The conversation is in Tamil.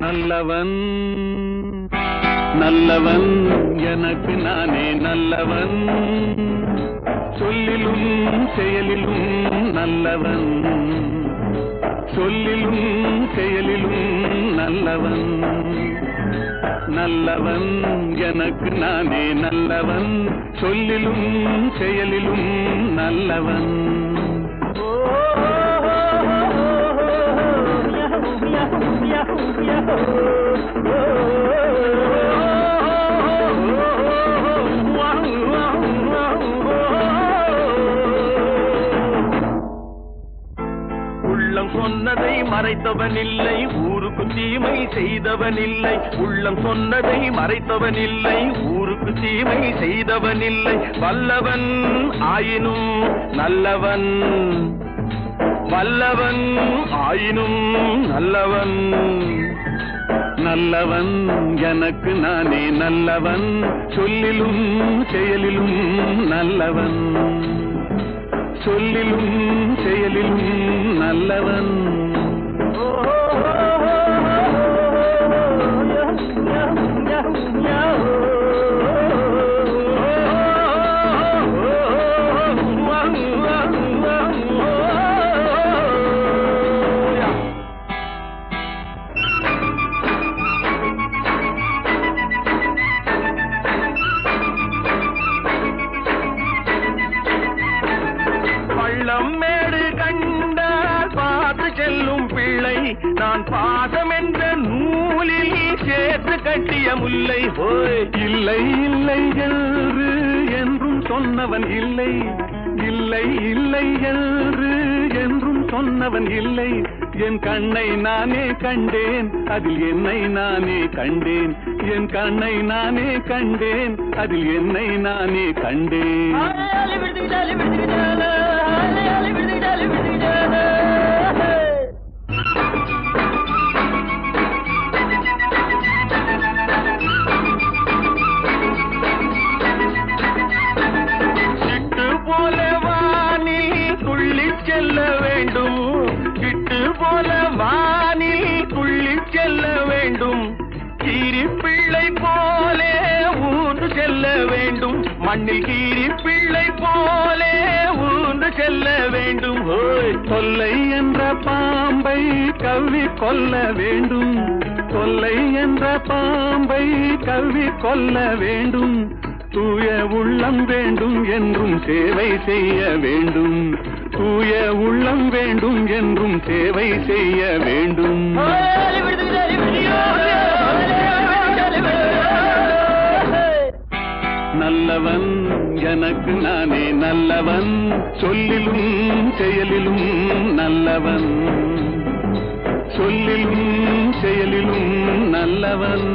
நல்லவன் நல்லவன் எனக்கு நானே நல்லவன், சொல்லிலும் செயலிலும் நல்லவன், சொல்லிலும் செயலிலும் நல்லவன், நல்லவன் எனக்கு நானே நல்லவன், சொல்லிலும் செயலிலும் நல்லவன். உள்ளம் சொன்னதை மறைத்தவன் இல்லை, ஊருக்கு தீமை செய்தவன் இல்லை. உள்ளம் சொன்னதை மறைத்தவன் இல்லை, ஊருக்கு தீமை செய்தவன் இல்லை. வல்லவன் ஆயினும் நல்லவன், வல்லவன் ஆயினும் நல்லவன், நல்லவன் எனக்கு நானே நல்லவன், சொல்லிலும் செயலிலும் நல்லவன், சொல்லிலும் செயலிலும் நல்லவன். மேடு கண்டால் பார்த்து செல்லும் பிள்ளை, நான் பாசம் என்ற நூலில் சேர்த்து கட்டிய முல்லை. இல்லை இல்லை என்று என்றும் சொன்னவன் இல்லை, இல்லை இல்லை என்று என்றும் சொன்னவன் இல்லை. என் கண்ணை நானே கண்டேன், அதில் என்னை நானே கண்டேன், என் கண்ணை நானே கண்டேன், அதில் என்னை நானே கண்டேன். சிட்டு போல வானில் துள்ளி செல்ல வேண்டும், சிட்டு போல வானில் துள்ளி செல்ல வேண்டும், கீரி பிள்ளை போலே ஊர்ந்து செல்ல வேண்டும், மண்ணில் கீரி பிள்ளை போலே ஊர்ந்து செல்ல வேண்டும். தொல்லை என்ற பாம்பை கவ்வி கொல்ல வேண்டும், தொல்லை என்ற பாம்பை கவ்வி கொல்ல வேண்டும், தூய உள்ளம் வேண்டும் என்றும் சேவை செய்ய வேண்டும், தூய உள்ளம் வேண்டும் என்றும் சேவை செய்ய வேண்டும். நல்லவன் எனக்கு நானே நல்லவன், சொல்லிலும் செயலிலும் நல்லவன், சொல்லிலும் செயலிலும் நல்லவன்.